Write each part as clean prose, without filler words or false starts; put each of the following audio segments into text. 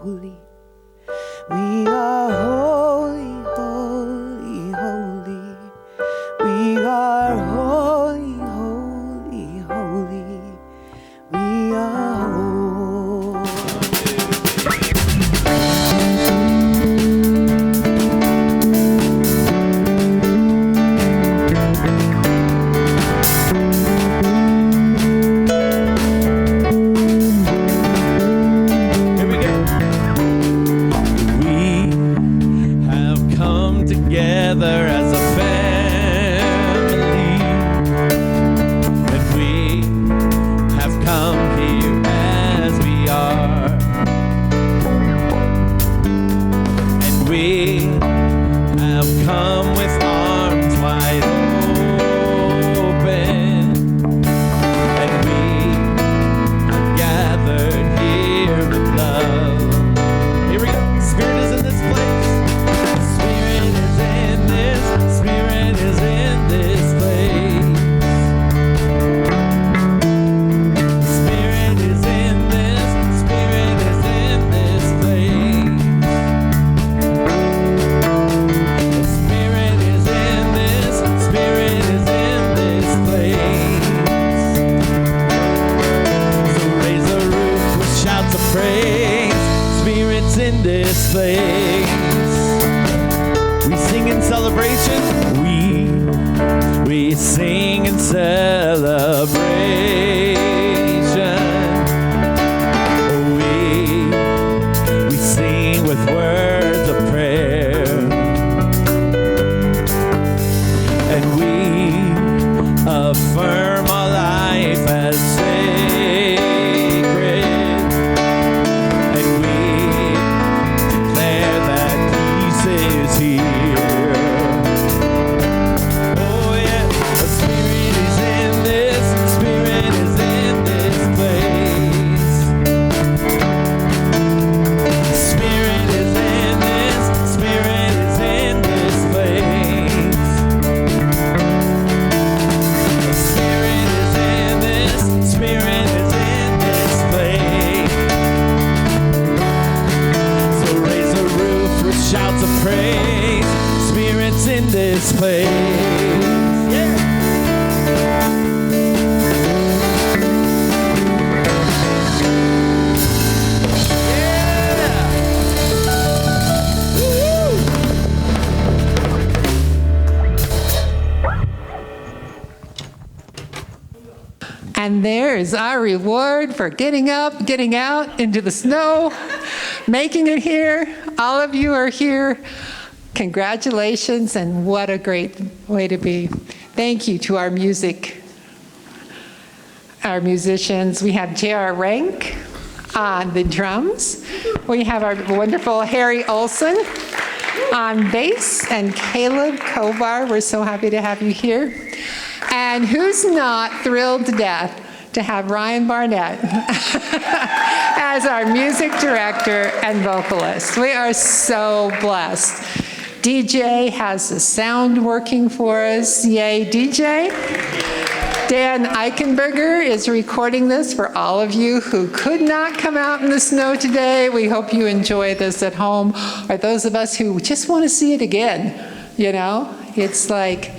holy. We are holy, holy, holy. We are holy, holy, holy. We are holy. Here we go. We have come together as a family, and we have come here as we are, and we have come with arms wide open, and we have gathered here with love. Here we go. Spirit is in this place. Spirit is in this. Spirit is in this place. Spirit is in this. Spirit is in this place. The Spirit is in this. Spirit is in this place. So raise the roof with shouts of praise. Spirit's in this place. We sing in celebration. We sing in celebration. We sing with words of prayer. And we affirm our life as sacred. And we declare that peace is here. Oh yeah, the Spirit is in this. Spirit is in this place. The Spirit is in this. Spirit is in this place. The Spirit is in this. Spirit is in this place. So raise the roof with shouts of praise. Spirit's in this place. Yeah. Yeah. Woo-hoo. And there's our reward for getting up, getting out into the snow, making it here. All of you are here. Congratulations, and what a great way to be. Thank you to our musicians. We have J.R. Rank on the drums. We have our wonderful Harry Olson on bass, and Caleb Kovar. We're so happy to have you here. And who's not thrilled to death to have Ryan Barnett as our music director and vocalist. We are so blessed. DJ has the sound working for us. Yay, DJ. Dan Eichenberger is recording this for all of you who could not come out in the snow today. We hope you enjoy this at home, or those of us who just want to see it again. You know, it's like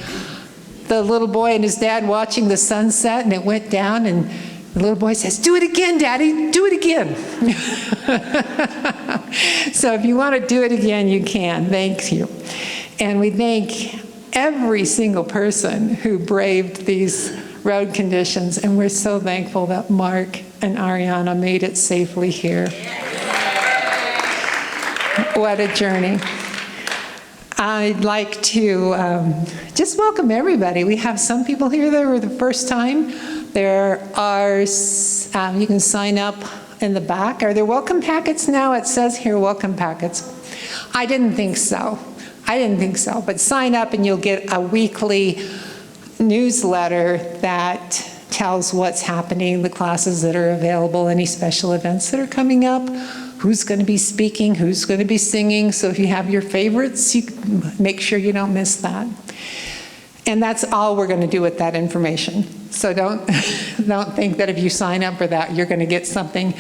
the little boy and his dad watching the sunset, and it went down, and the little boy says, "Do it again, Daddy, do it again." So if you want to do it again, you can. Thank you. And we thank every single person who braved these road conditions, and we're so thankful that Mark and Ahriana made it safely here. What a journey. I'd like to just welcome everybody. We have some people here that were the first time. There are, you can sign up in the back. Are there welcome packets now? It says here welcome packets. I didn't think so. But sign up and you'll get a weekly newsletter that tells what's happening, the classes that are available, any special events that are coming up, who's going to be speaking, who's going to be singing. So if you have your favorites, you make sure you don't miss that. And that's all we're going to do with that information. So don't think that if you sign up for that, you're going to get something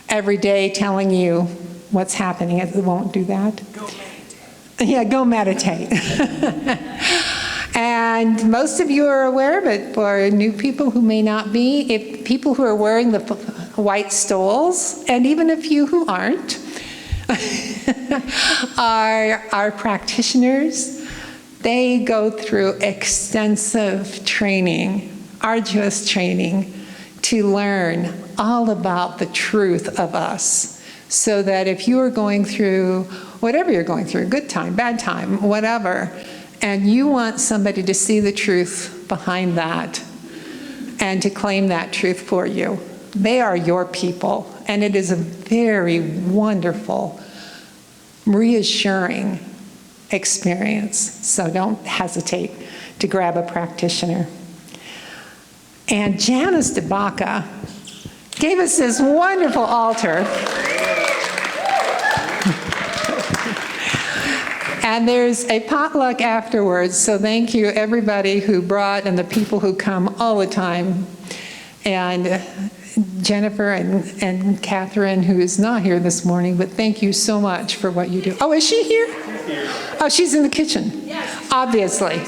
every day telling you what's happening. It won't do that. Go meditate. Yeah, go meditate. And most of you are aware, but for new people who may not be, if people who are wearing the white stoles, and even a few who aren't, are practitioners. They go through extensive training, arduous training, to learn all about the truth of us, so that if you are going through whatever you're going through, good time, bad time, whatever, and you want somebody to see the truth behind that and to claim that truth for you, they are your people. And it is a very wonderful, reassuring experience. So don't hesitate to grab a practitioner. And Janice DeBaca gave us this wonderful altar. And there's a potluck afterwards, so thank you everybody who brought and the people who come all the time. And Jennifer and Catherine, who is not here this morning, but thank you so much for what you do. Oh, is she here? She's here. Oh, she's in the kitchen. Yes. Obviously.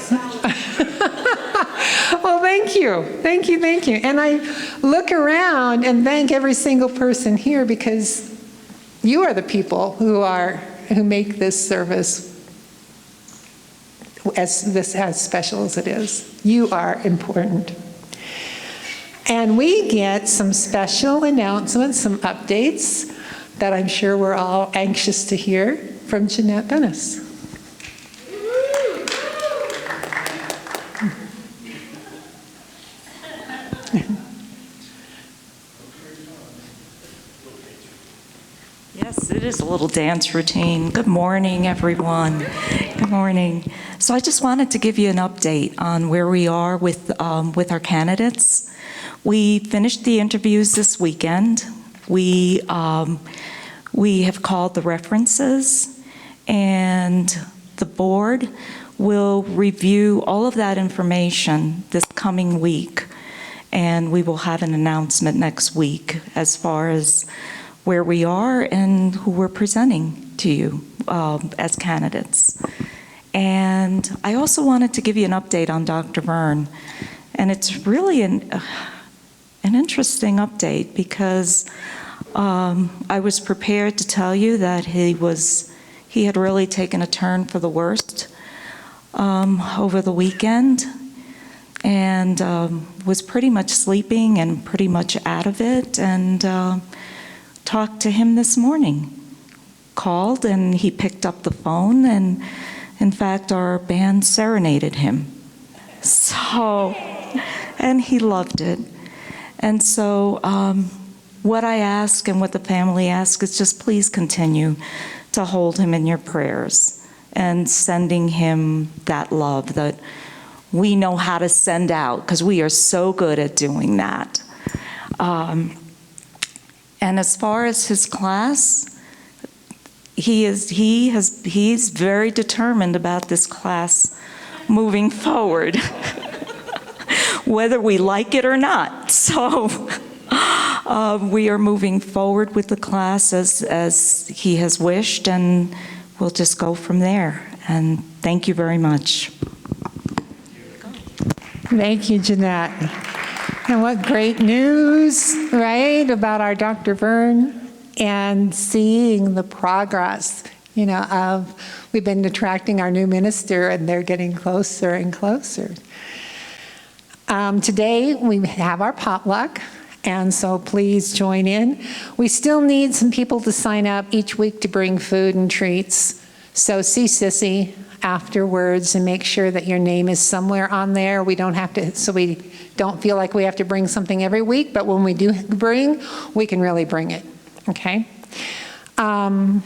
Well, thank you. Thank you, thank you. And I look around and thank every single person here, because you are the people who make this service as special as it is. You are important. And we get some special announcements, some updates that I'm sure we're all anxious to hear from Jeanette Dennis. Yes, it is a little dance routine. Good morning, everyone. Good morning. So I just wanted to give you an update on where we are with our candidates. We finished the interviews this weekend. We have called the references, and the board will review all of that information this coming week, and we will have an announcement next week as far as where we are and who we're presenting to you as candidates. And I also wanted to give you an update on Dr. Verne, and it's really an interesting update, because I was prepared to tell you that he had really taken a turn for the worst over the weekend, and was pretty much sleeping and pretty much out of it, and talked to him this morning. Called, and he picked up the phone, and in fact our band serenaded him. So, and he loved it. And so what I ask and what the family asks is just please continue to hold him in your prayers and sending him that love that we know how to send out, because we are so good at doing that. And as far as his class, he's very determined about this class moving forward, whether we like it or not. So we are moving forward with the class as he has wished, and we'll just go from there. And thank you very much. Thank you, Jeanette. And what great news, right, about our Dr. Verne, and seeing the progress, we've been attracting our new minister, and they're getting closer and closer. Today, we have our potluck, and so please join in. We still need some people to sign up each week to bring food and treats. So see Sissy afterwards and make sure that your name is somewhere on there. We don't have to, so we don't feel like we have to bring something every week, but when we do bring, we can really bring it, okay? And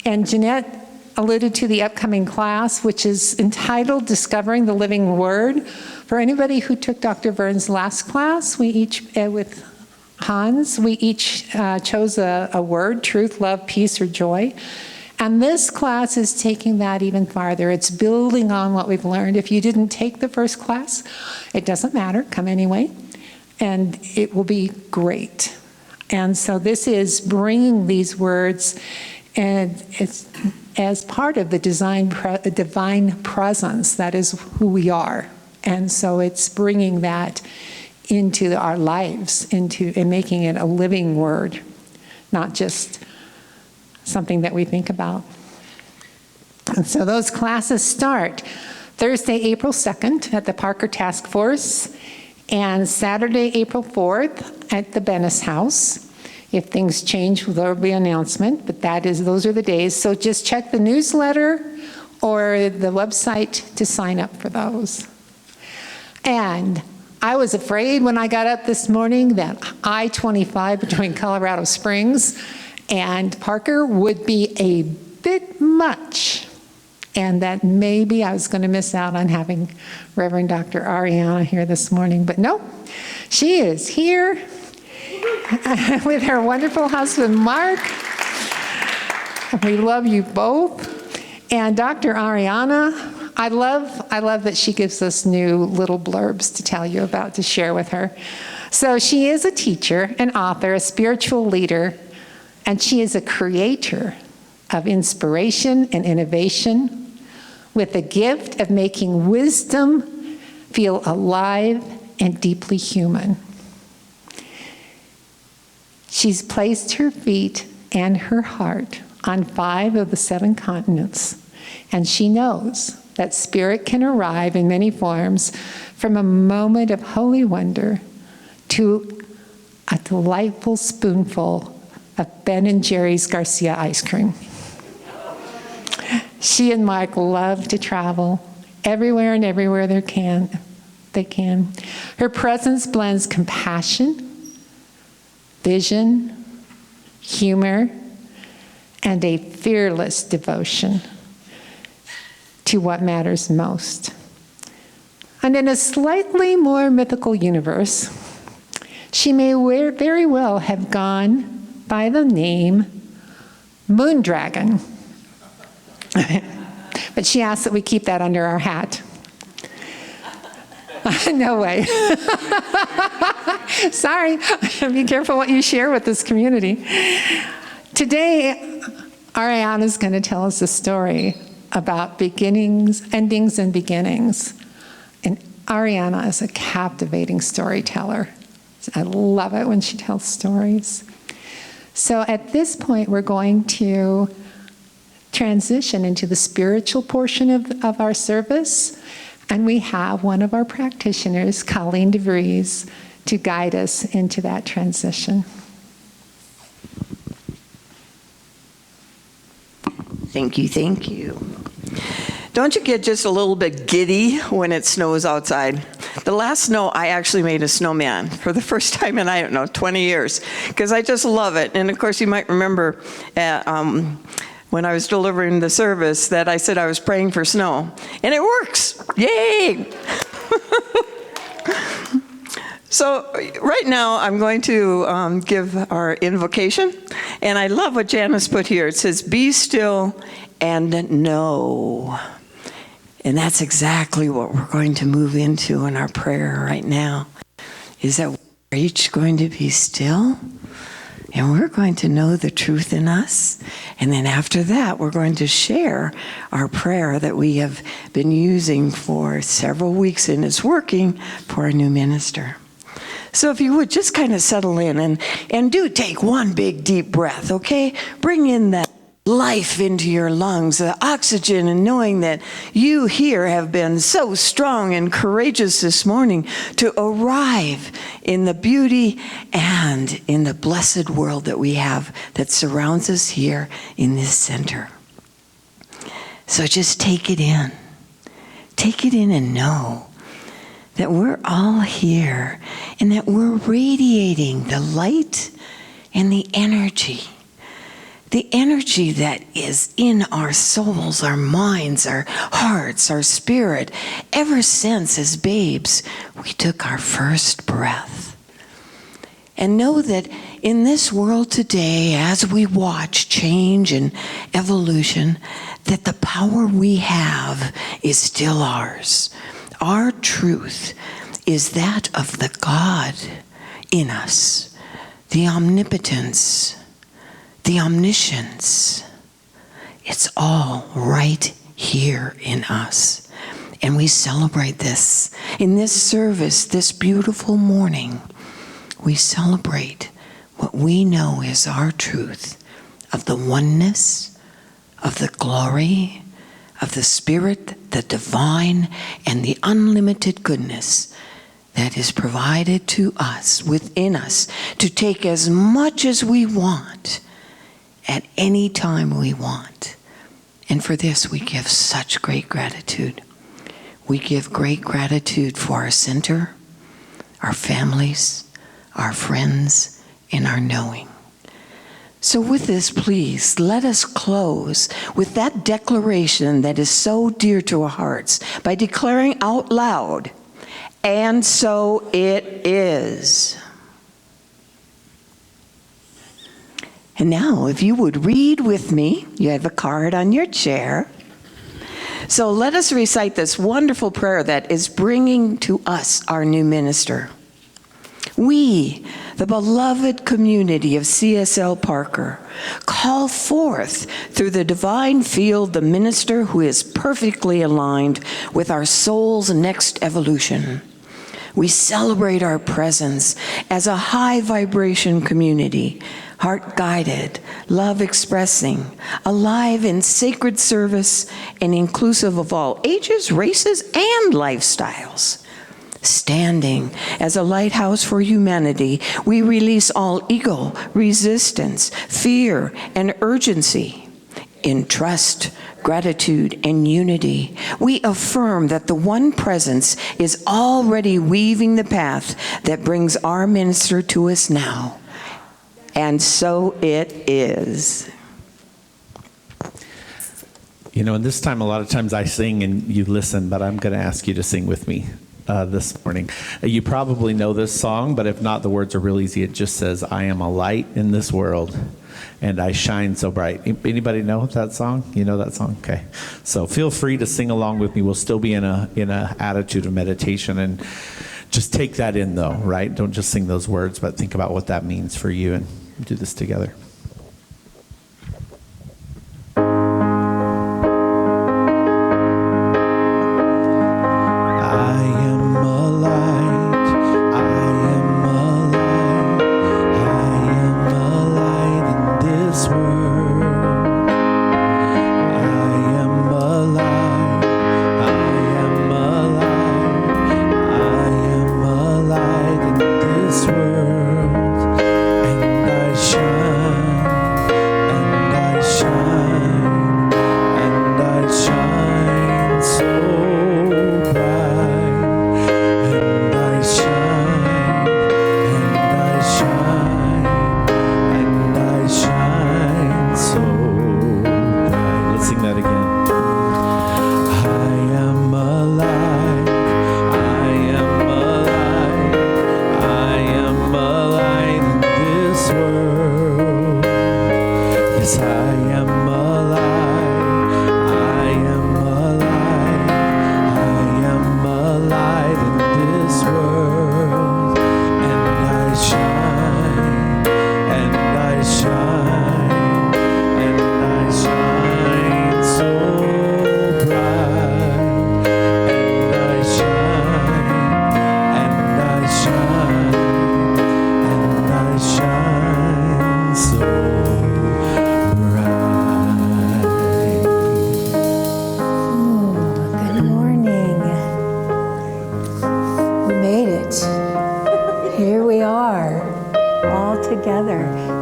Jeanette alluded to the upcoming class, which is entitled Discovering the Living Word. For anybody who took Dr. Verne's last class, we each, with Hans, we each chose a word, truth, love, peace, or joy. And this class is taking that even farther. It's building on what we've learned. If you didn't take the first class, it doesn't matter, come anyway, and it will be great. And so this is bringing these words And it's as part of the divine presence, that is who we are. And so it's bringing that into our lives, and making it a living word, not just something that we think about. And so those classes start Thursday, April 2nd at the Parker Task Force, and Saturday, April 4th at the Bennis House. If things change, there will be an announcement, but those are the days. So just check the newsletter or the website to sign up for those. And I was afraid when I got up this morning that I-25 between Colorado Springs and Parker would be a bit much, and that maybe I was going to miss out on having Reverend Dr. Ahriana here this morning. But no, she is here with her wonderful husband, Mark. We love you both. And Dr. Ahriana, I love that she gives us new little blurbs to tell you about, to share with her. So she is a teacher, an author, a spiritual leader, and she is a creator of inspiration and innovation with the gift of making wisdom feel alive and deeply human. She's placed her feet and her heart on 5 of the 7 continents, and she knows that spirit can arrive in many forms, from a moment of holy wonder to a delightful spoonful of Ben & Jerry's Garcia ice cream. She and Mike love to travel everywhere and everywhere they can. Her presence blends compassion, vision, humor, and a fearless devotion to what matters most. And in a slightly more mythical universe, she may very well have gone by the name Moondragon. But she asked that we keep that under our hat. No way. Sorry. Be careful what you share with this community. Today, Ahriana is going to tell us a story about beginnings, endings, and beginnings. And Ahriana is a captivating storyteller. I love it when she tells stories. So at this point, we're going to transition into the spiritual portion of our service. And we have one of our practitioners, Colleen DeVries, to guide us into that transition. Thank you, thank you. Don't you get just a little bit giddy when it snows outside? The last snow, I actually made a snowman for the first time in, 20 years, because I just love it. And of course, you might remember when I was delivering the service that I said I was praying for snow. And it works! Yay! So right now, I'm going to give our invocation. And I love what Janice put here. It says, be still and know. And that's exactly what we're going to move into in our prayer right now, is that we're each going to be still, and we're going to know the truth in us. And then after that, we're going to share our prayer that we have been using for several weeks, and it's working for a new minister. So if you would just kind of settle in and do take one big deep breath, okay? Bring in that life into your lungs, the oxygen, and knowing that you here have been so strong and courageous this morning to arrive in the beauty and in the blessed world that we have that surrounds us here in this center. So just take it in. Take it in and know that we're all here and that we're radiating the light and the energy that is in our souls, our minds, our hearts, our spirit, ever since as babes we took our first breath. And know that in this world today, as we watch change and evolution, that the power we have is still ours. Our truth is that of the God in us, the omnipotence, the omniscience, It's all right here in us. And we celebrate this. In this service, this beautiful morning, we celebrate what we know is our truth of the oneness, of the glory, of the Spirit, the divine, and the unlimited goodness that is provided to us, within us, to take as much as we want at any time we want. And for this, we give such great gratitude. We give great gratitude for our center, our families, our friends, and our knowing. So with this, please, let us close with that declaration that is so dear to our hearts by declaring out loud, "And so it is." And now, if you would read with me, you have a card on your chair. So let us recite this wonderful prayer that is bringing to us our new minister. We, the beloved community of CSL Parker, call forth through the divine field the minister who is perfectly aligned with our soul's next evolution. We celebrate our presence as a high vibration community, heart-guided, love-expressing, alive in sacred service, and inclusive of all ages, races, and lifestyles. Standing as a lighthouse for humanity, we release all ego, resistance, fear, and urgency. In trust, gratitude, and unity, we affirm that the one presence is already weaving the path that brings our minister to us now. And so it is. You know, and this time, a lot of times I sing and you listen, but I'm going to ask you to sing with me this morning. You probably know this song, but if not, the words are real easy. It just says, "I am a light in this world, and I shine so bright." Anybody know that song? You know that song? Okay. So feel free to sing along with me. We'll still be in a attitude of meditation, and just take that in, though, right? Don't just sing those words, but think about what that means for you, and do this together.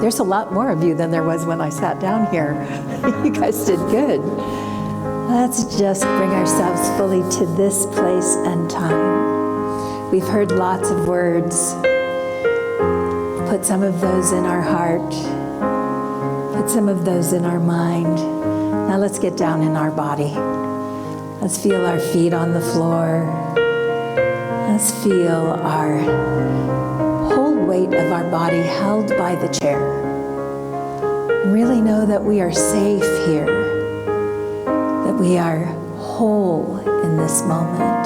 There's a lot more of you than there was when I sat down here. You guys did good. Let's just bring ourselves fully to this place and time. We've heard lots of words. Put some of those in our heart. Put some of those in our mind. Now let's get down in our body. Let's feel our feet on the floor. Let's feel our whole weight of our body held by the chair. And really know that we are safe here, that we are whole in this moment,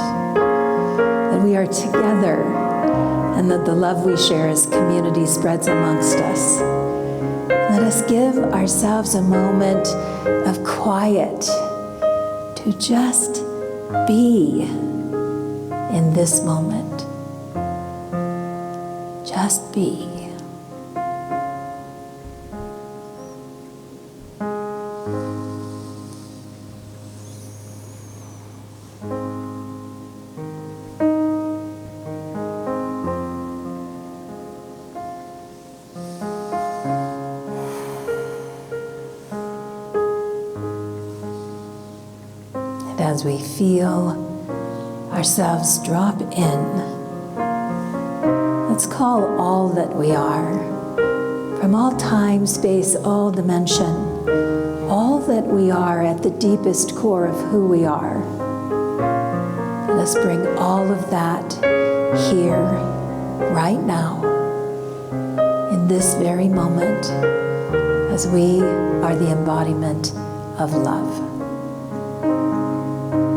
that we are together, and that the love we share as community spreads amongst us. Let us give ourselves a moment of quiet to just be in this moment. Just be. As we feel ourselves drop in, let's call all that we are, from all time, space, all dimension, all that we are at the deepest core of who we are. Let us bring all of that here, right now, in this very moment, as we are the embodiment of love.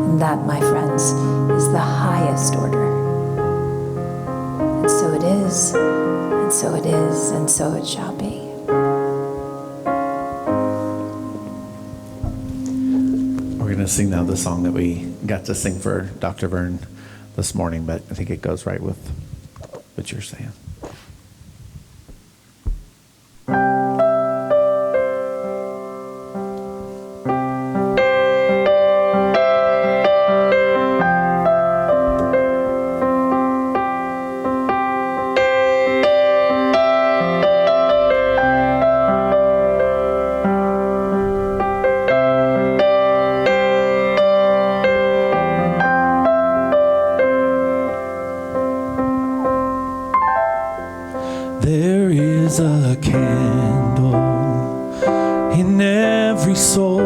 And that, my friends, is the highest order. And so it is, and so it is, and so it shall be. We're going to sing now the song that we got to sing for Dr. Vern this morning, but I think it goes right with what you're saying. There is a candle in every soul,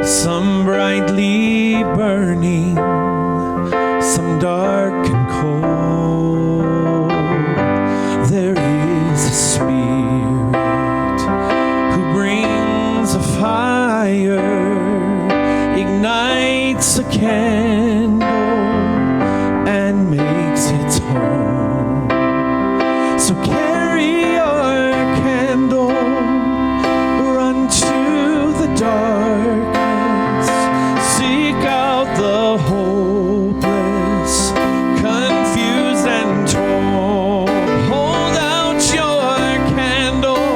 some brightly burning, some dark and cold. There is a spirit who brings a fire, ignites a candle, and makes its home. So carry your candle, run to the darkness, seek out the hopeless, confused and torn. Hold out your candle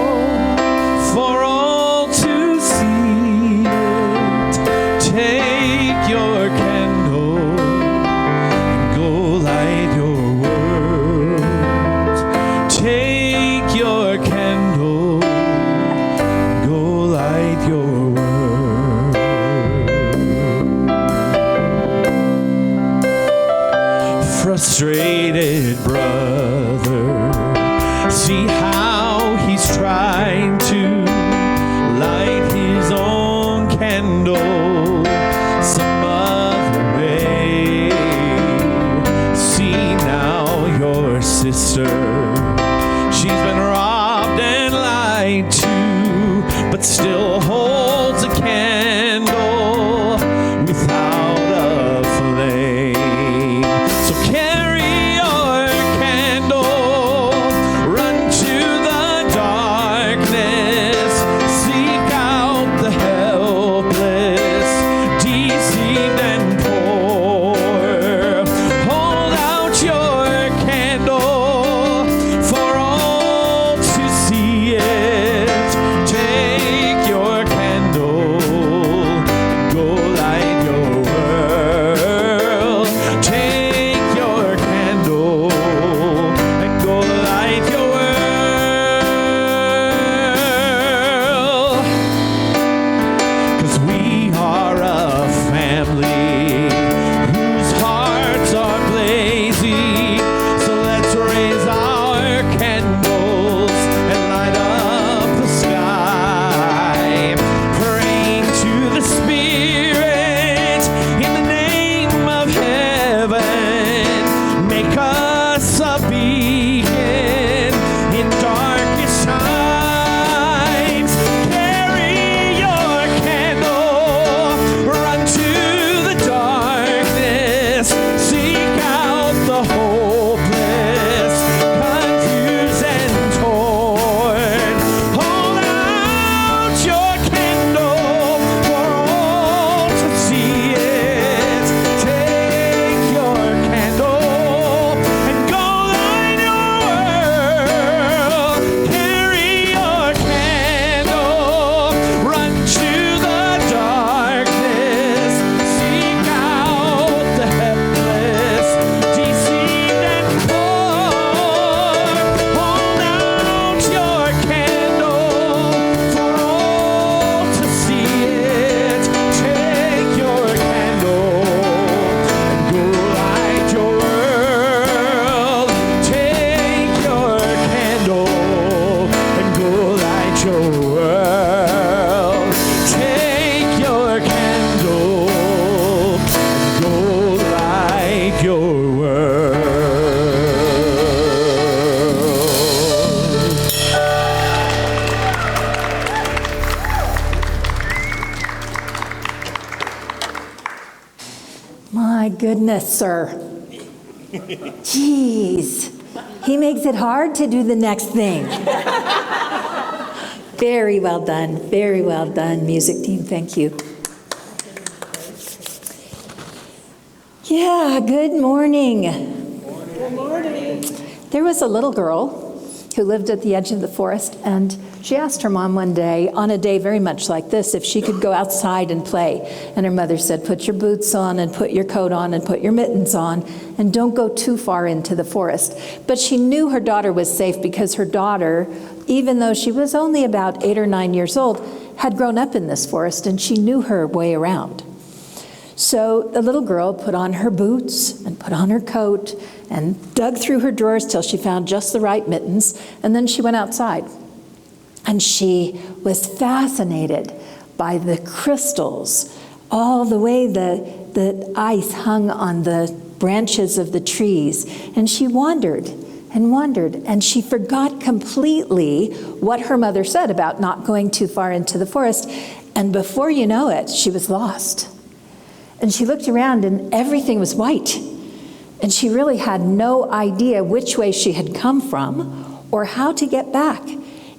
for all to see it. Take your candle and go light your world. Take your candle, go light your world. Frustrated brother, see how he's trying to light his own candle some other way. See now your sister, she's been robbed and lied to, but still holds a candle without a flame. So carry your candle, run to the darkness, seek out the helpless, deceived and poor. Hold out your candle for all to see it. Take your candle and go light your world. Take your candle and go light your world. 'Cause we are a family whose hearts are blazing. So let's raise our candles and light up the sky, praying to the Spirit in the name of heaven. Make us a beacon in darkest times. Carry your candle, run to the darkness, seek out the hopeless, confused and torn. Yes, sir. Jeez. He makes it hard to do the next thing. Very well done. Very well done, music team. Thank you. Yeah, good morning. Good morning. There was a little girl who lived at the edge of the forest, and she asked her mom one day, on a day very much like this, if she could go outside and play. And her mother said, put your boots on and put your coat on and put your mittens on, and don't go too far into the forest. But she knew her daughter was safe because her daughter, even though she was only about 8 or 9 years old, had grown up in this forest, and she knew her way around. So the little girl put on her boots and put on her coat and dug through her drawers till she found just the right mittens, and then she went outside. And she was fascinated by the crystals, all the way the ice hung on the branches of the trees. And she wandered and wandered, and she forgot completely what her mother said about not going too far into the forest. And before you know it, she was lost. And she looked around and everything was white. And she really had no idea which way she had come from or how to get back.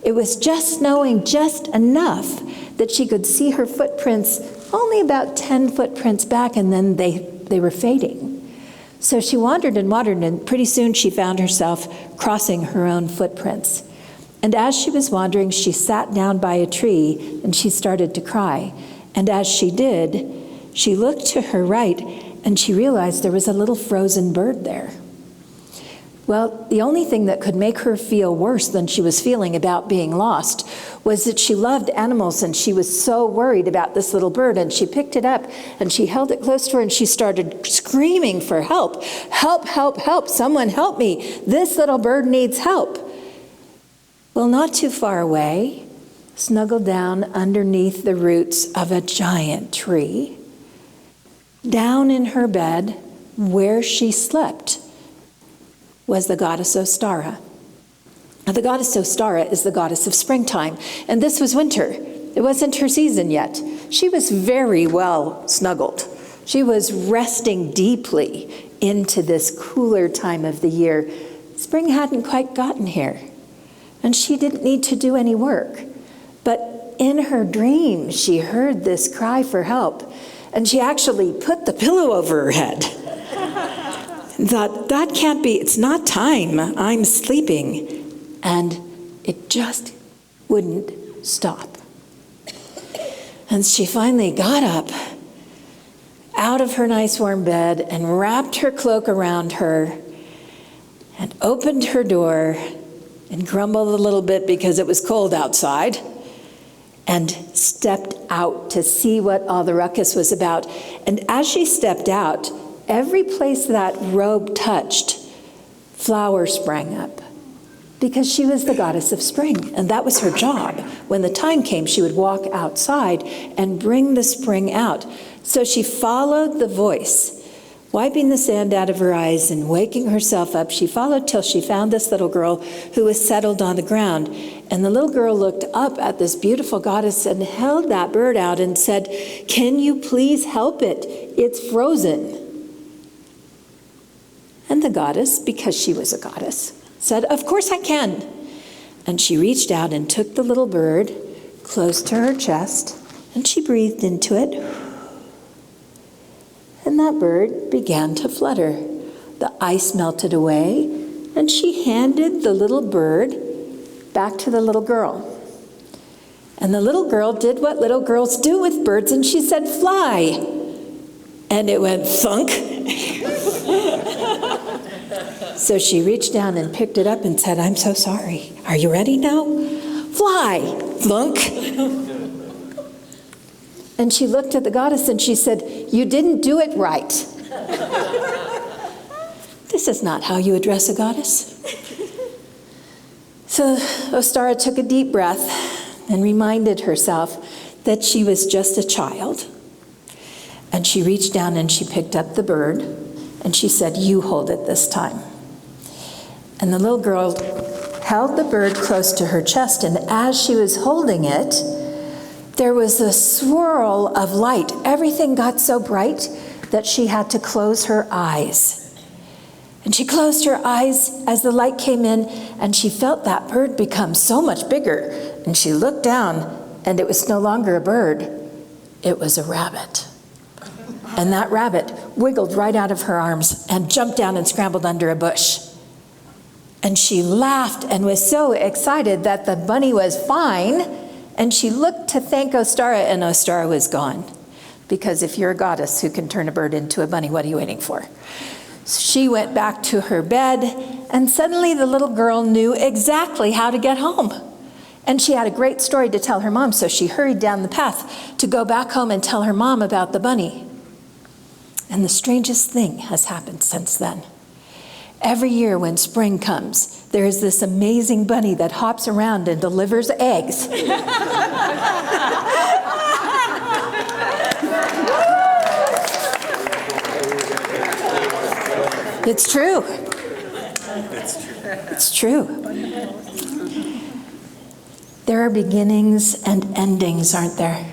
It was just snowing just enough that she could see her footprints, only about 10 footprints back, and then they were fading. So she wandered and wandered, and pretty soon she found herself crossing her own footprints. And as she was wandering, she sat down by a tree and she started to cry. And as she did, she looked to her right and she realized there was a little frozen bird there. Well, the only thing that could make her feel worse than she was feeling about being lost was that she loved animals, and she was so worried about this little bird. And she picked it up and she held it close to her and she started screaming for help. Help, help, help, someone help me. This little bird needs help. Well, not too far away, snuggled down underneath the roots of a giant tree, down in her bed where she slept, was the goddess Ostara. Now, the goddess Ostara is the goddess of springtime, and this was winter. It wasn't her season yet. She was very well snuggled. She was resting deeply into this cooler time of the year. Spring hadn't quite gotten here, and she didn't need to do any work. But in her dream, she heard this cry for help, and she actually put the pillow over her head. And thought, that can't be, it's not time, I'm sleeping. And it just wouldn't stop. And she finally got up out of her nice warm bed and wrapped her cloak around her and opened her door and grumbled a little bit because it was cold outside, and stepped out to see what all the ruckus was about. And as she stepped out, every place that robe touched, flowers sprang up, because she was the goddess of spring, and that was her job. When the time came, she would walk outside and bring the spring out. So she followed the voice, wiping the sand out of her eyes and waking herself up. She followed till she found this little girl who was settled on the ground. And the little girl looked up at this beautiful goddess and held that bird out and said, "Can you please help it? It's frozen." And the goddess, because she was a goddess, said, "Of course I can." And she reached out and took the little bird close to her chest, and she breathed into it. And that bird began to flutter. The ice melted away, and she handed the little bird back to the little girl. And the little girl did what little girls do with birds, and she said, "Fly." And it went thunk. So she reached down and picked it up and said, "I'm so sorry. Are you ready now? Fly." Thunk. And she looked at the goddess and she said, "You didn't do it right." This is not how you address a goddess. So Ostara took a deep breath and reminded herself that she was just a child. And she reached down and she picked up the bird and she said, "You hold it this time." And the little girl held the bird close to her chest, and as she was holding it, there was a swirl of light. Everything got so bright that she had to close her eyes. And she closed her eyes as the light came in, and she felt that bird become so much bigger. And she looked down, and it was no longer a bird, it was a rabbit. And that rabbit wiggled right out of her arms and jumped down and scrambled under a bush. And she laughed and was so excited that the bunny was fine. And she looked to thank Ostara, and Ostara was gone. Because if you're a goddess who can turn a bird into a bunny, what are you waiting for? So she went back to her bed, and suddenly the little girl knew exactly how to get home. And she had a great story to tell her mom, so she hurried down the path to go back home and tell her mom about the bunny. And the strangest thing has happened since then. Every year when spring comes, there is this amazing bunny that hops around and delivers eggs. It's true. It's true. There are beginnings and endings, aren't there?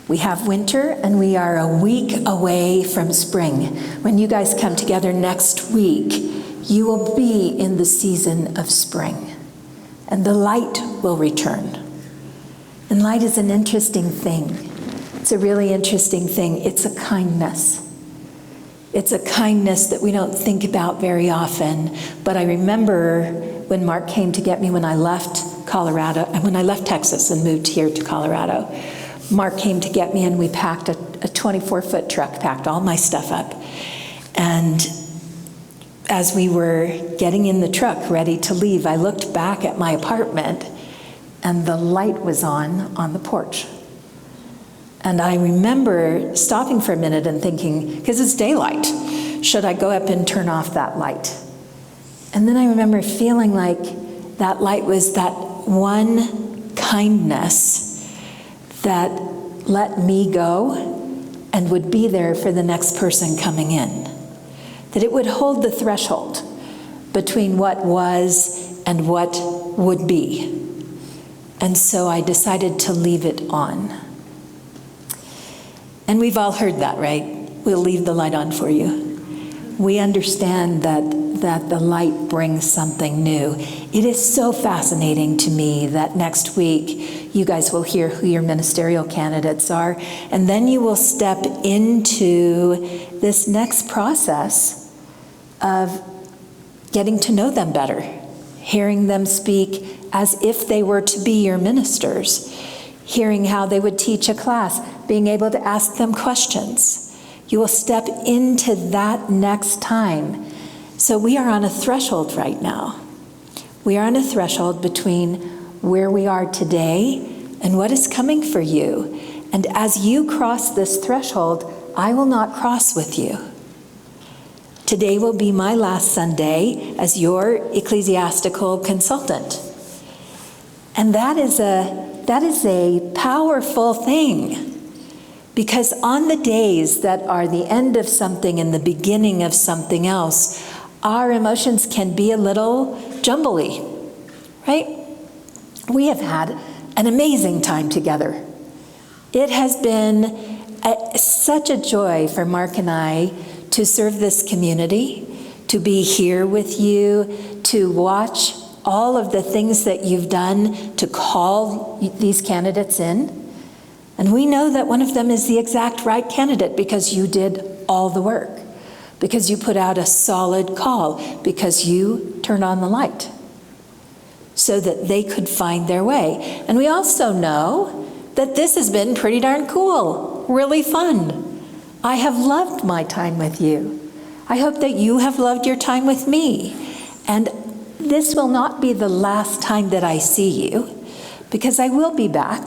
We have winter, and we are a week away from spring. When you guys come together next week, you will be in the season of spring, and the light will return. And light is an interesting thing. It's a really interesting thing. It's a kindness. It's a kindness that we don't think about very often. But I remember when Mark came to get me when I left Texas and moved here to Colorado. Mark came to get me, and we packed a 24-foot truck, packed all my stuff up. And as we were getting in the truck, ready to leave, I looked back at my apartment, and the light was on the porch. And I remember stopping for a minute and thinking, because it's daylight, should I go up and turn off that light? And then I remember feeling like that light was that one kindness that let me go and would be there for the next person coming in. That it would hold the threshold between what was and what would be. And so I decided to leave it on. And we've all heard that, right? We'll leave the light on for you. We understand that the light brings something new. It is so fascinating to me that next week you guys will hear who your ministerial candidates are, and then you will step into this next process of getting to know them better, hearing them speak as if they were to be your ministers, hearing how they would teach a class, being able to ask them questions. You will step into that next time. So we are on a threshold right now. We are on a threshold between where we are today and what is coming for you. And as you cross this threshold, I will not cross with you. Today will be my last Sunday as your ecclesiastical consultant. And that is a powerful thing. Because on the days that are the end of something and the beginning of something else, our emotions can be a little jumbly, right? We have had an amazing time together. It has been such a joy for Mark and I to serve this community, to be here with you, to watch all of the things that you've done to call these candidates in. And we know that one of them is the exact right candidate because you did all the work, because you put out a solid call, because you turned on the light so that they could find their way. And we also know that this has been pretty darn cool, really fun. I have loved my time with you. I hope that you have loved your time with me. And this will not be the last time that I see you, because I will be back.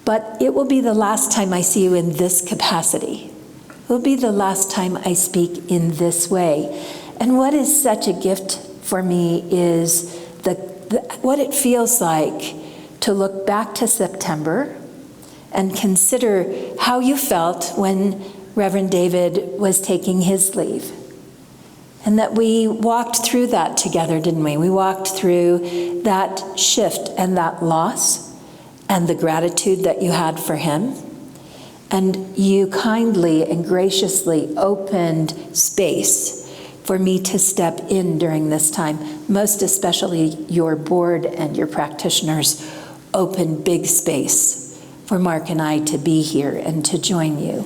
But it will be the last time I see you in this capacity. It will be the last time I speak in this way. And what is such a gift for me is what it feels like to look back to September and consider how you felt when Reverend David was taking his leave. And that we walked through that together, didn't we? We walked through that shift and that loss, and the gratitude that you had for him. And you kindly and graciously opened space for me to step in during this time. Most especially your board and your practitioners opened big space for Mark and I to be here and to join you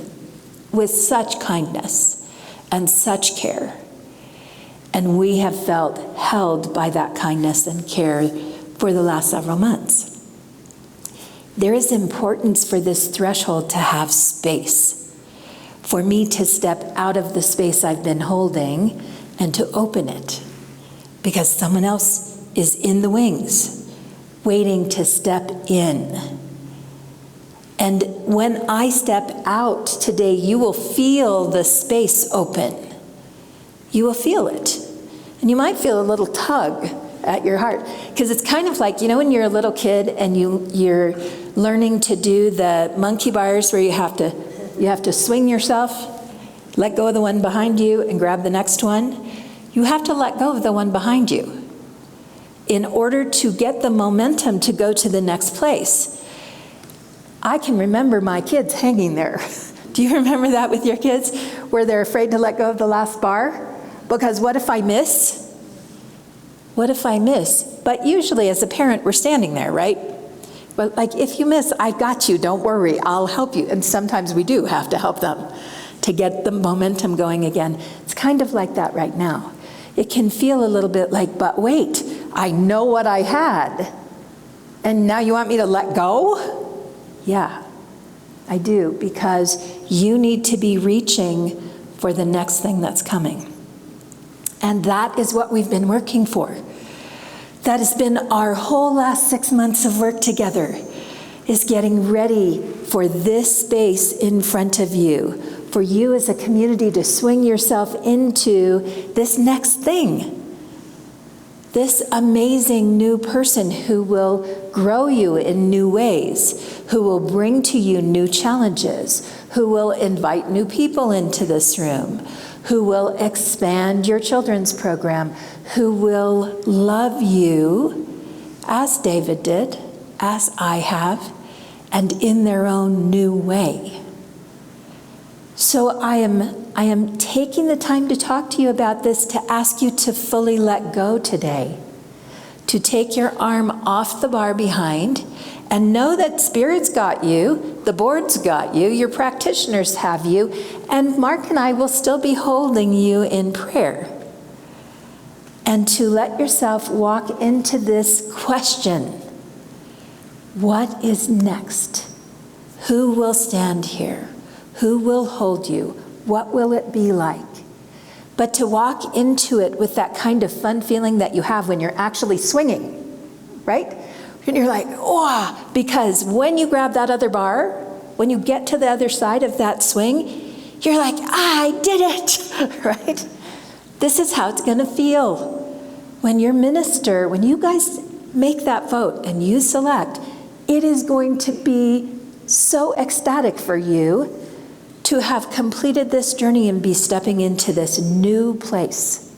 with such kindness and such care. And we have felt held by that kindness and care for the last several months. There is importance for this threshold to have space, for me to step out of the space I've been holding and to open it, because someone else is in the wings, waiting to step in. And when I step out today, you will feel the space open. You will feel it. And you might feel a little tug at your heart, because it's kind of like, you know, when you're a little kid and you're learning to do the monkey bars where you have to swing yourself, let go of the one behind you and grab the next one. You have to let go of the one behind you in order to get the momentum to go to the next place. I can remember my kids hanging there. Do you remember that with your kids, where they're afraid to let go of the last bar? Because what if I miss? What if I miss? But usually as a parent, we're standing there, right? Well, like, if you miss, I got you, don't worry, I'll help you. And sometimes we do have to help them to get the momentum going again. It's kind of like that right now. It can feel a little bit like, but wait, I know what I had, and now you want me to let go? Yeah, I do, because you need to be reaching for the next thing that's coming. And that is what we've been working for. That has been our whole last 6 months of work together, is getting ready for this space in front of you, for you as a community to swing yourself into this next thing. This amazing new person who will grow you in new ways, who will bring to you new challenges, who will invite new people into this room, who will expand your children's program, who will love you as David did, as I have, and in their own new way. So I am taking the time to talk to you about this, to ask you to fully let go today, to take your arm off the bar behind and know that Spirit's got you, the board's got you, your practitioners have you, and Mark and I will still be holding you in prayer. And to let yourself walk into this question: what is next? Who will stand here? Who will hold you? What will it be like? But to walk into it with that kind of fun feeling that you have when you're actually swinging, right? And you're like, oh, because when you grab that other bar, when you get to the other side of that swing, you're like, I did it, right? This is how it's gonna feel. When your minister, when you guys make that vote and you select, it is going to be so ecstatic for you to have completed this journey and be stepping into this new place.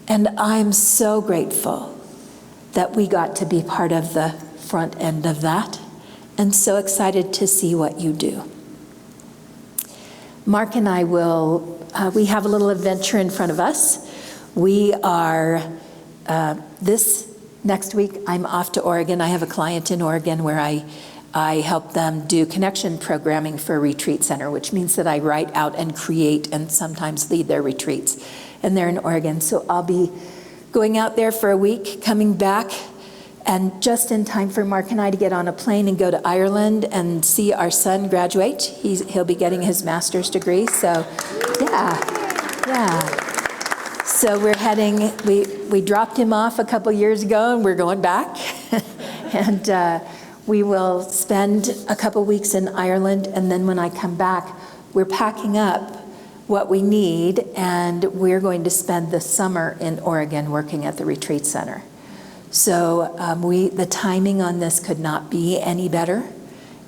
And I'm so grateful that we got to be part of the front end of that, and so excited to see what you do. Mark and I we have a little adventure in front of us. We are, this next week, I'm off to Oregon. I have a client in Oregon where I help them do connection programming for a retreat center, which means that I write out and create and sometimes lead their retreats. And they're in Oregon, so I'll be going out there for a week, coming back, and just in time for Mark and I to get on a plane and go to Ireland and see our son graduate. He'll be getting his master's degree, so yeah. So we're heading, we dropped him off a couple years ago and we're going back. And we will spend a couple weeks in Ireland, and then when I come back, we're packing up what we need, and we're going to spend the summer in Oregon working at the retreat center. So the timing on this could not be any better.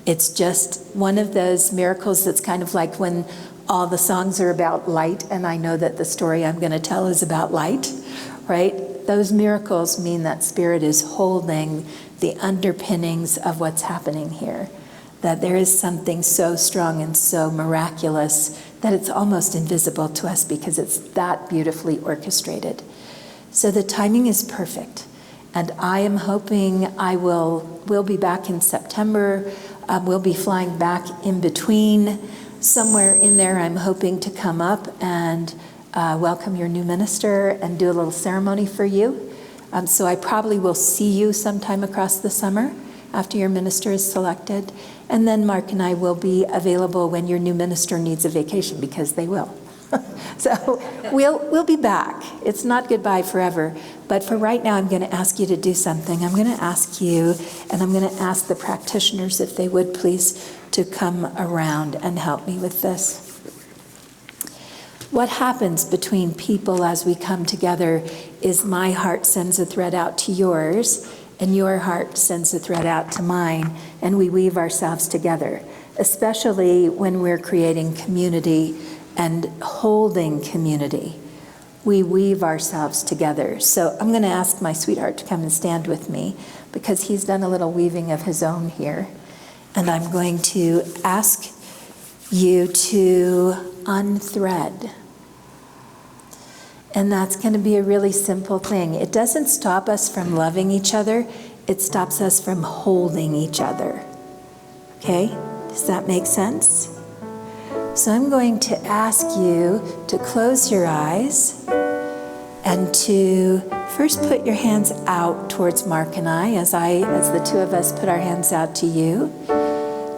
It's just one of those miracles that's kind of like when all the songs are about light, and I know that the story I'm going to tell is about light, right? Those miracles mean that Spirit is holding the underpinnings of what's happening here. that there is something so strong and so miraculous that it's almost invisible to us because it's that beautifully orchestrated. So the timing is perfect. And I am hoping we'll be back in September. We'll be flying back in between. Somewhere in there, I'm hoping to come up and welcome your new minister and do a little ceremony for you. So I probably will see you sometime across the summer after your minister is selected. And then Mark and I will be available when your new minister needs a vacation, because they will. So we'll be back. It's not goodbye forever. But for right now, I'm going to ask you to do something. I'm going to ask you, and I'm going to ask the practitioners, if they would please, to come around and help me with this. What happens between people as we come together is my heart sends a thread out to yours, and your heart sends a thread out to mine, and we weave ourselves together, especially when we're creating community and holding community. We weave ourselves together. So I'm going to ask my sweetheart to come and stand with me, because he's done a little weaving of his own here. And I'm going to ask you to unthread. And that's going to be a really simple thing. It doesn't stop us from loving each other. It stops us from holding each other. Okay? Does that make sense? So I'm going to ask you to close your eyes and to first put your hands out towards Mark and I, as the two of us put our hands out to you.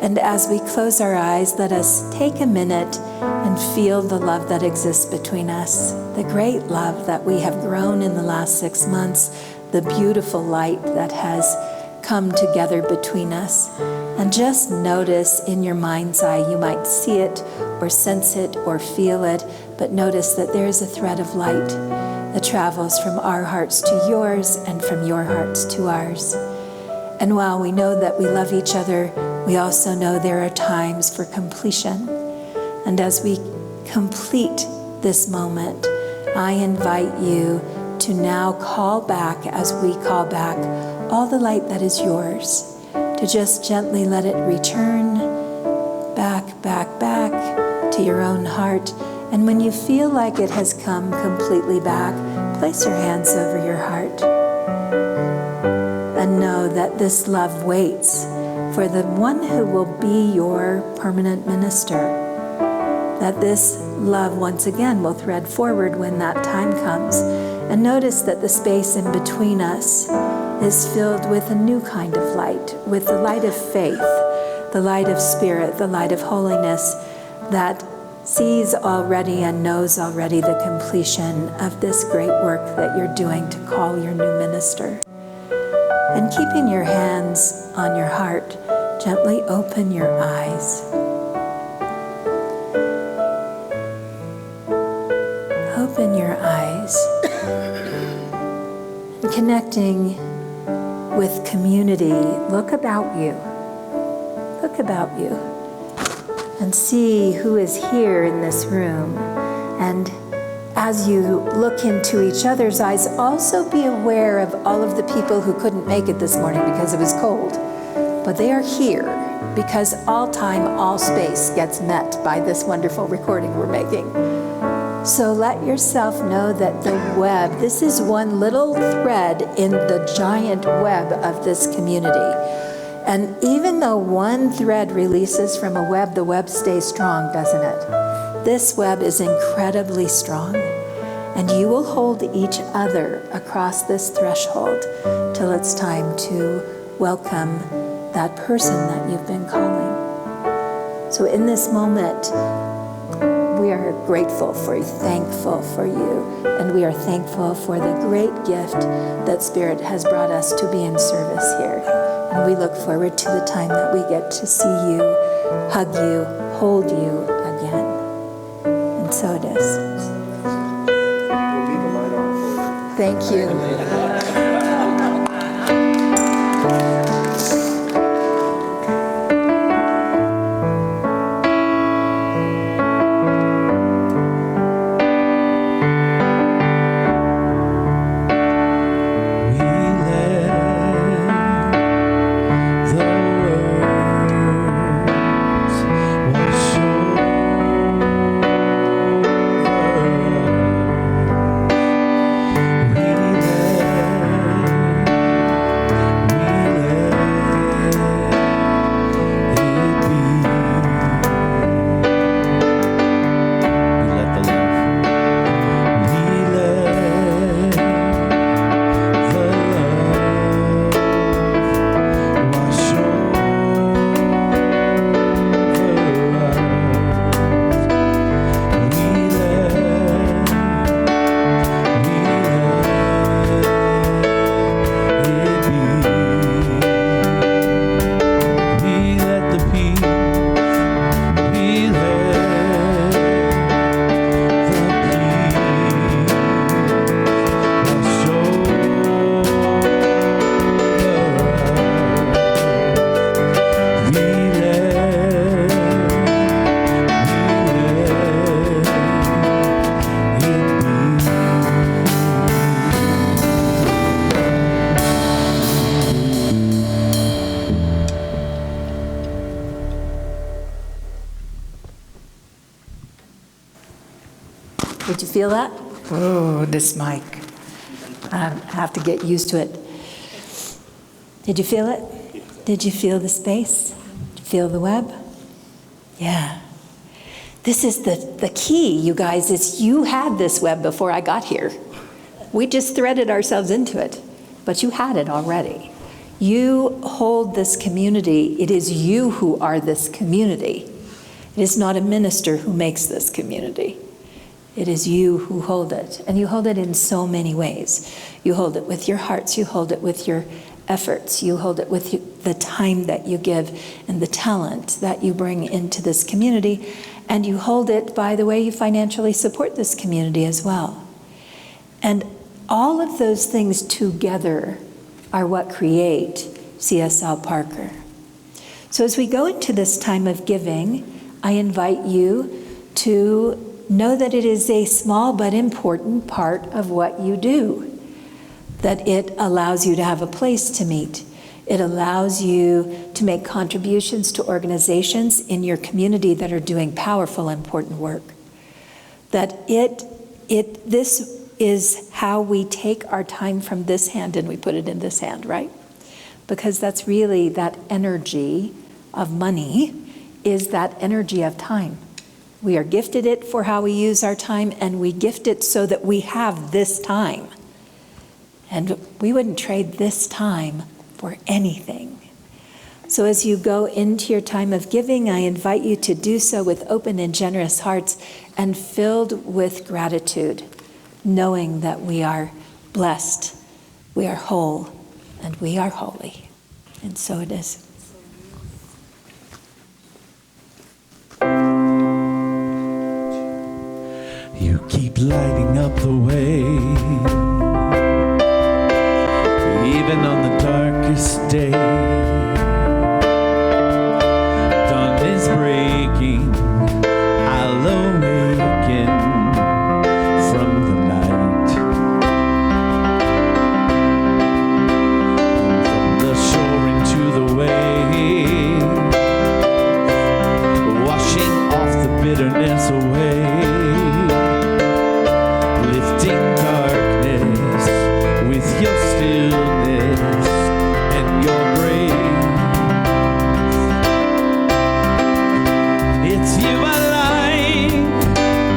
And as we close our eyes, let us take a minute and feel the love that exists between us, the great love that we have grown in the last 6 months, the beautiful light that has come together between us. And just notice in your mind's eye, you might see it or sense it or feel it, but notice that there is a thread of light that travels from our hearts to yours and from your hearts to ours. And while we know that we love each other, we also know there are times for completion. And as we complete this moment, I invite you to now call back, as we call back, all the light that is yours, to just gently let it return back, back, back to your own heart. And when you feel like it has come completely back, place your hands over your heart and know that this love waits for the one who will be your permanent minister. That this love once again will thread forward when that time comes. And notice that the space in between us is filled with a new kind of light, with the light of faith, the light of spirit, the light of holiness that sees already and knows already the completion of this great work that you're doing to call your new minister. And keeping your hands on your heart, gently open your eyes. Open your eyes. And connecting with community, look about you. Look about you. And see who is here in this room. And as you look into each other's eyes, also be aware of all of the people who couldn't make it this morning because it was cold. But they are here because all time, all space gets met by this wonderful recording we're making. So let yourself know that the web, this is one little thread in the giant web of this community. And even though one thread releases from a web, the web stays strong, doesn't it? This web is incredibly strong. And you will hold each other across this threshold till it's time to welcome that person that you've been calling. So in this moment, we are grateful for you, thankful for you, and we are thankful for the great gift that Spirit has brought us to be in service here. And we look forward to the time that we get to see you, hug you, hold you again. And so it is. Thank you. We let the world feel that? Oh, this mic. I have to get used to it. Did you feel it? Did you feel the space? Did you feel the web? Yeah. This is the key, you guys, is you had this web before I got here. We just threaded ourselves into it, but you had it already. You hold this community. It is you who are this community. It is not a minister who makes this community. It is you who hold it. And you hold it in so many ways. You hold it with your hearts. You hold it with your efforts. You hold it with the time that you give and the talent that you bring into this community. And you hold it by the way you financially support this community as well. And all of those things together are what create CSL Parker. So as we go into this time of giving, I invite you to know that it is a small but important part of what you do, that it allows you to have a place to meet. It allows you to make contributions to organizations in your community that are doing powerful, important work. That this is how we take our time from this hand and we put it in this hand, right? Because that's really that energy of money is that energy of time. We are gifted it for how we use our time, and we gift it so that we have this time. And we wouldn't trade this time for anything. So as you go into your time of giving, I invite you to do so with open and generous hearts and filled with gratitude, knowing that we are blessed, we are whole, and we are holy. And so it is. You keep lighting up the way, even on the darkest day. Dawn is breaking, I'll awaken from the night. From the shore into the waves, washing off the bitterness away. Darkness with your stillness and your grace. It's you I like,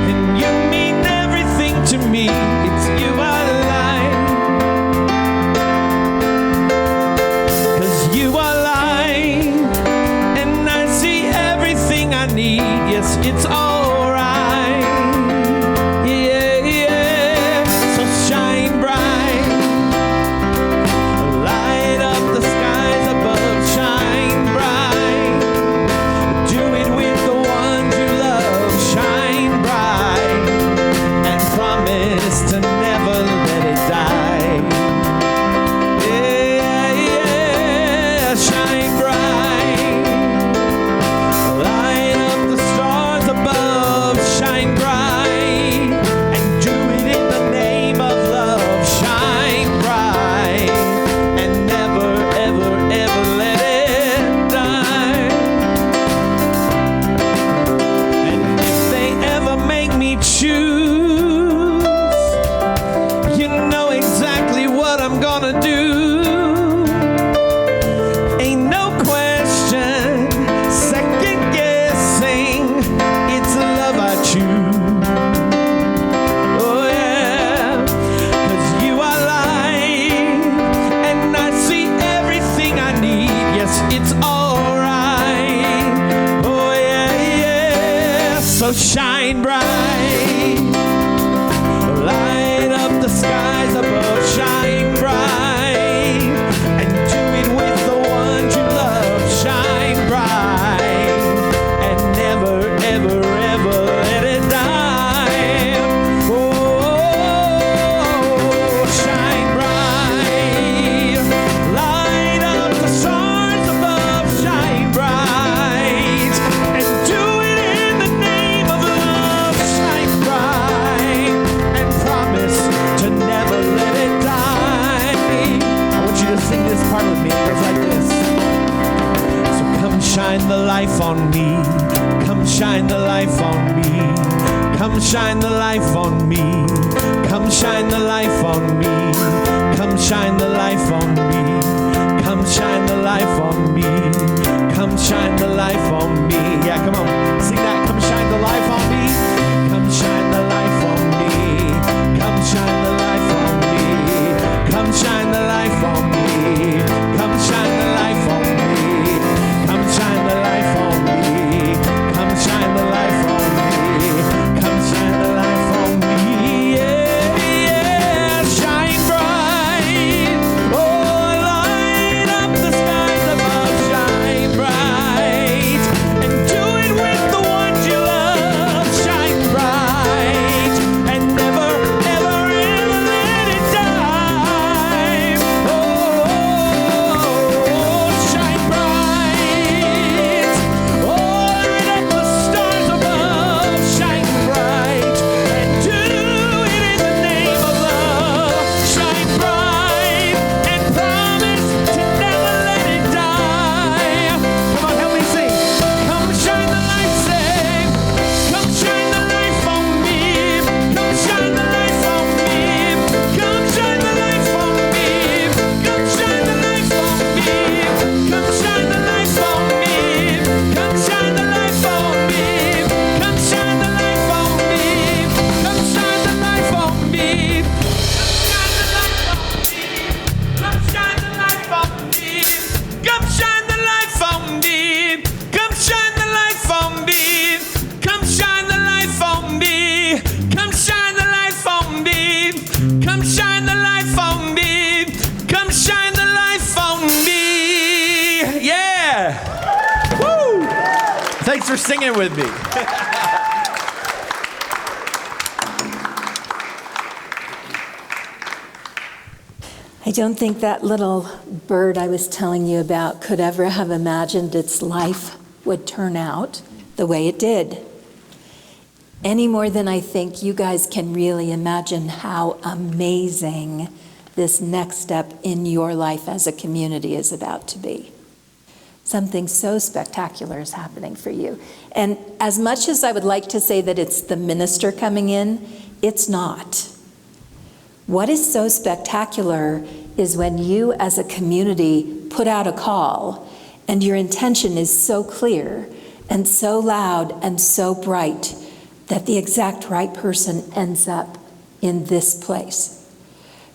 and you mean everything to me. It's you I like, 'cause you are light, and I see everything I need. Yes, it's all right. Shine bright, light up the skies above, shine bright, and do it with the ones you love, shine bright, and never, ever, ever let it die. Oh, shine bright, light up the stars above, shine bright, and do it in the name of love, shine bright, and promise to never let it die. I want you to sing this part with me. It goes like this. So come shine the life on me. Come shine the life on me. Come Come shine the life on me. Come shine the life on me. Come shine the life on me. Come shine the life on me. Come shine the life on me. Yeah, come on. Sing that. Come shine the life on me. Come shine the life on me. Come shine the life on me. Come shine the life on me. Come shine the life on me. Come shine the life on me. Come shine the life on me. Come shine the life on me. Yeah, yeah. Shine bright. Oh, light up the skies above. Shine bright. And do it with the ones you love. Shine bright. And never, ever, ever let it die. Oh, shine bright. Oh, light up the stars above. Shine bright. And do it in the name of love. Shine bright. And promise to never let it die. Come on, help me sing. Come shine the light, say. Come shine the life on me. Come shine the life on me. Come shine the life on me. Come shine the life on me. Come shine the life on me. Come shine the life on me. Come shine the life on me. Come shine the life on me. Come shine the life on me. Come shine the life on me. Come shine the life on me. Come shine the life on me. Come shine the life on me. Come shine the life on me. Come shine the life on me. Yeah. Woo. Thanks for singing with me. I don't think that little bird I was telling you about could ever have imagined its life would turn out the way it did. Any more than I think you guys can really imagine how amazing this next step in your life as a community is about to be. Something so spectacular is happening for you. And as much as I would like to say that it's the minister coming in, it's not. What is so spectacular is when you as a community put out a call and your intention is so clear and so loud and so bright that the exact right person ends up in this place.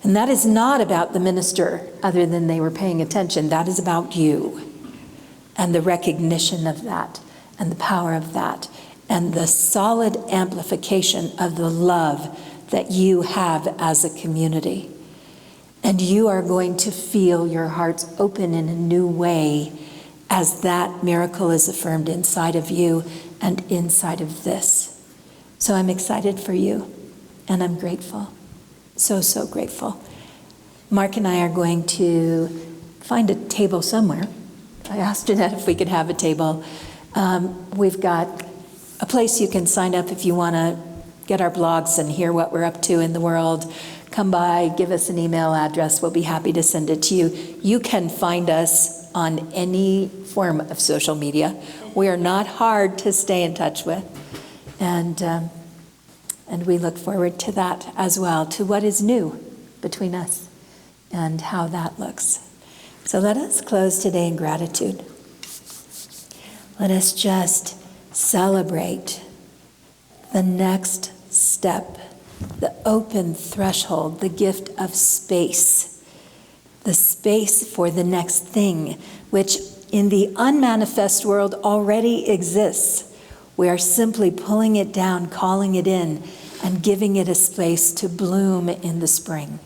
And that is not about the minister other than they were paying attention. That is about you and the recognition of that and the power of that and the solid amplification of the love that you have as a community. And you are going to feel your hearts open in a new way as that miracle is affirmed inside of you and inside of this. So I'm excited for you, and I'm grateful. So, so grateful. Mark and I are going to find a table somewhere. I asked Jeanette if we could have a table. We've got a place you can sign up if you want to get our blogs and hear what we're up to in the world. Come by, give us an email address. We'll be happy to send it to you. You can find us on any form of social media. We are not hard to stay in touch with. And we look forward to that as well, to what is new between us and how that looks. So let us close today in gratitude. Let us just celebrate the next step, the open threshold, the gift of space, the space for the next thing, which in the unmanifest world already exists. We are simply pulling it down, calling it in, and giving it a space to bloom in the spring.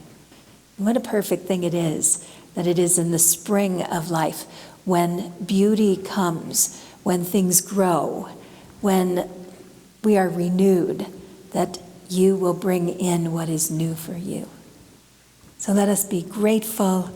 What a perfect thing it is that it is in the spring of life, when beauty comes, when things grow, when we are renewed, that you will bring in what is new for you. So let us be grateful.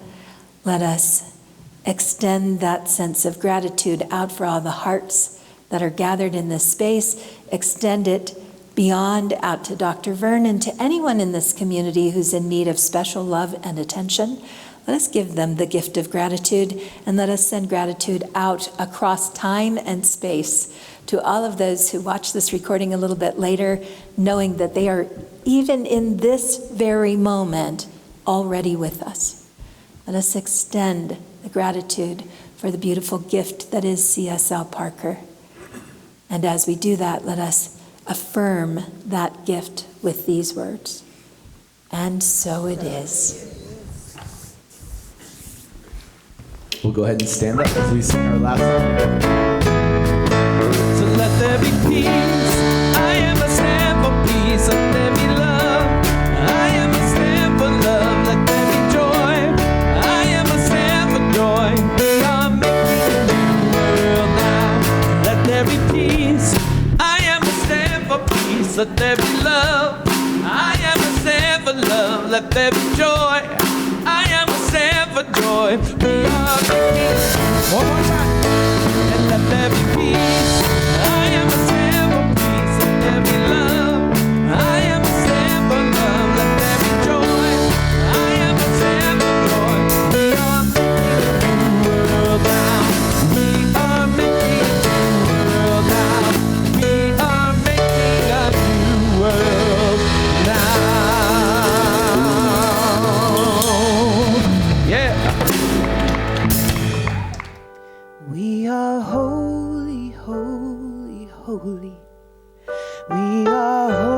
Let us extend that sense of gratitude out for all the hearts that are gathered in this space. Extend it beyond out to Dr. Vernon, to anyone in this community who's in need of special love and attention. Let us give them the gift of gratitude, and let us send gratitude out across time and space to all of those who watch this recording a little bit later, knowing that they are, even in this very moment, already with us. Let us extend the gratitude for the beautiful gift that is CSL Parker. And as we do that, let us affirm that gift with these words. And so it is. We'll go ahead and stand up as we sing our last song. So let there be peace. I am a stand for peace. Let there be love. I am a stand for love. Let there be joy. I am a stand for joy. We are making a new world now. Let there be peace. I am a stand for peace. Let there be love. I am a stand for love. Let there be joy. I am a stand for joy. We are making one more time. And let there be peace. I am a stand for peace. Let there be love. I am a stand for love. Let there be joy. I am a stand for joy. We are making a new world now. We are making a new world now. We are making a new world now. Yeah. We are holy, holy, holy. We are holy.